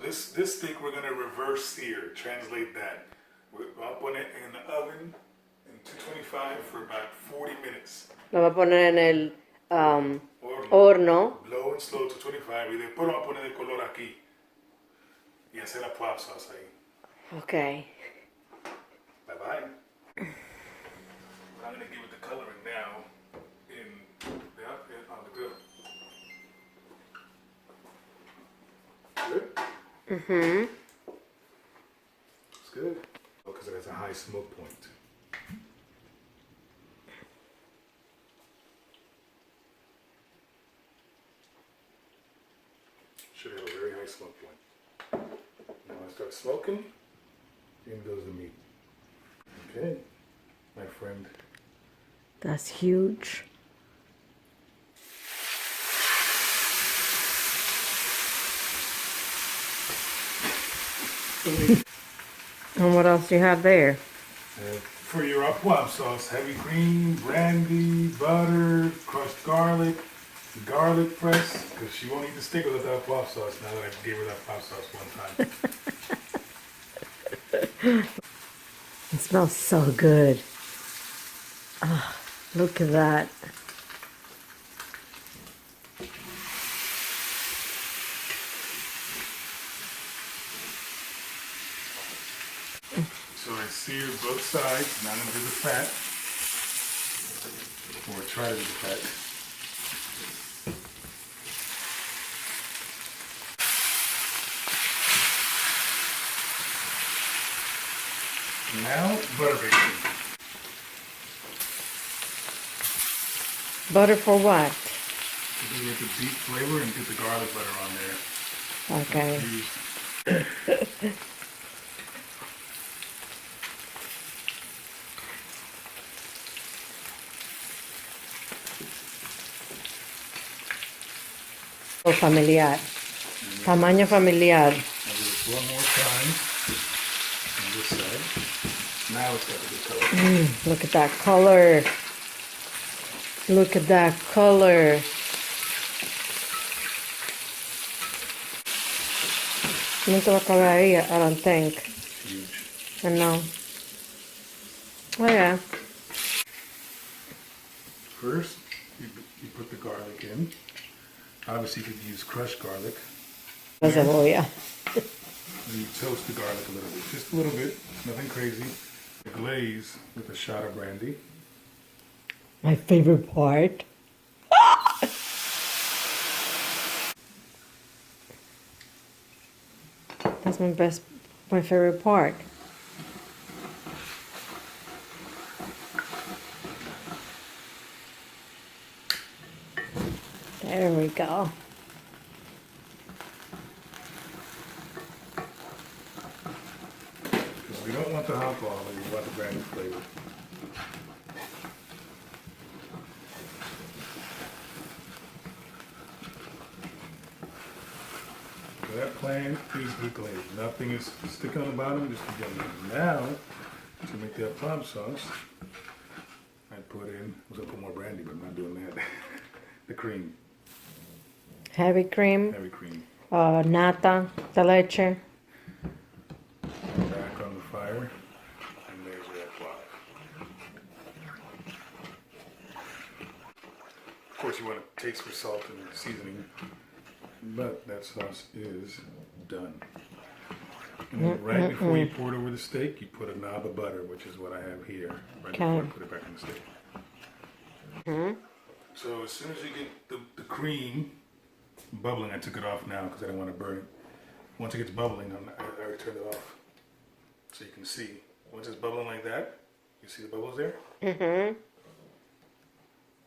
this steak we're gonna reverse sear, translate that. I'll put it in the oven in 225 for about 40 minutes. Lo va a poner en el horno. Low and slow to 25 y después lo va a poner el color aquí. Y hacer la poivre sauce ahí. Okay. Bye bye. I'm gonna give it the coloring now on the grill. Good? Mm-hmm. It's good. Because it has a high smoke point. Should have a very high smoke point. Now I start smoking, in goes the meat. Okay, my friend. That's huge. And what else do you have there? For your poivre sauce, heavy cream, brandy, butter, crushed garlic, garlic press, because she won't eat the steak without poivre sauce now that I gave her that poivre sauce one time. It smells so good. Oh, look at that. So I sear both sides. Now I'm going to do the fat. Or try to do the fat. Now, butter baking. Butter for what? To get the deep flavor and get the garlic butter on there. Okay. Familiar. Tamaño familiar. I'll do this one more time on this side. Now it's got a good color. Look at that color. Look at that color. No te va a caber ahí, I don't think. Huge. I know. Oh yeah. First, you put the garlic in. Obviously, you could use crushed garlic. La cebolla. And you toast the garlic a little bit, just a little bit, nothing crazy. Glaze with a shot of brandy. My favorite part. That's my favorite part. There we go. Because we don't want the alcohol, we want the brandy flavor. So that plan is good glaze. Nothing is sticking on the bottom, just the yummy. Now, to make that poivre sauce, I put in, I was going to put more brandy, but I'm not doing that. The cream. Heavy cream. Heavy cream. Nata, de leche. Back on the fire, and there's your poivre. Of course, you want to taste for salt and seasoning, but that sauce is done. And then right before you pour it over the steak, you put a knob of butter, which is what I have here, right before I put it back on the steak. So as soon as you get the cream bubbling, I took it off now because I didn't want to burn it. Once it gets bubbling, I already turned it off. So you can see. Once it's bubbling like that, you see the bubbles there? Mm-hmm.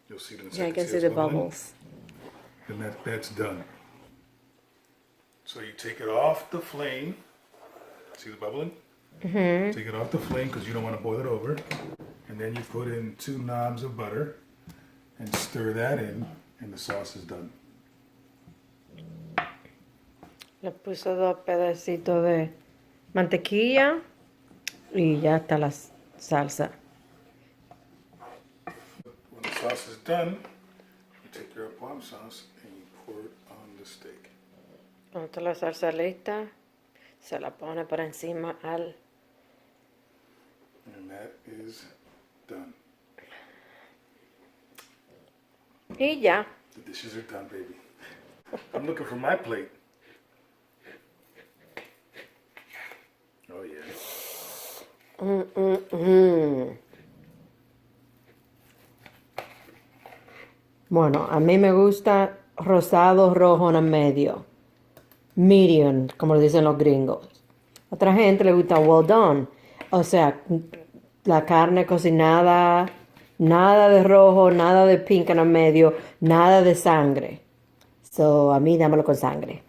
You'll see it in a Yeah, second. I can see the bubbles. And that's done. So you take it off the flame. See the bubbling? Mm-hmm. Take it off the flame because you don't want to boil it over. And then you put in 2 knobs of butter and stir that in, and the sauce is done. Le puso 2 pedacitos de mantequilla y ya está la salsa. When the sauce is done, you take your poivre sauce and you pour it on the steak. Cuando está la salsa lista, Se la pone por encima al... And that is done. Y ya. The dishes are done, baby. I'm looking for my plate. Oh, yeah. Bueno, a mí me gusta rosado, rojo en el medio. Medium, como lo dicen los gringos. Otra gente le gusta well done. O sea, la carne cocinada, nada de rojo, nada de pink en el medio, nada de sangre. So, a mí dámelo con sangre.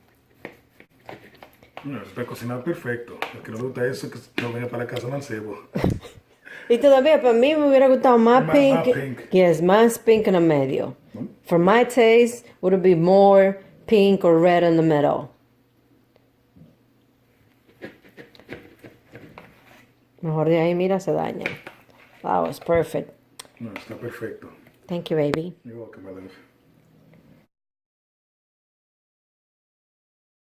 No, está cocinado perfecto. Lo que no me gusta es eso, que no venga para la casa mancebo. Y todavía para mí me hubiera gustado más Más pink. pink. Yes, más pink en el medio. For my taste, would it be more pink or red in the middle? Mejor de ahí, mira, se daña. That was perfect. No, está perfecto. Thank you, baby. You're welcome, my love.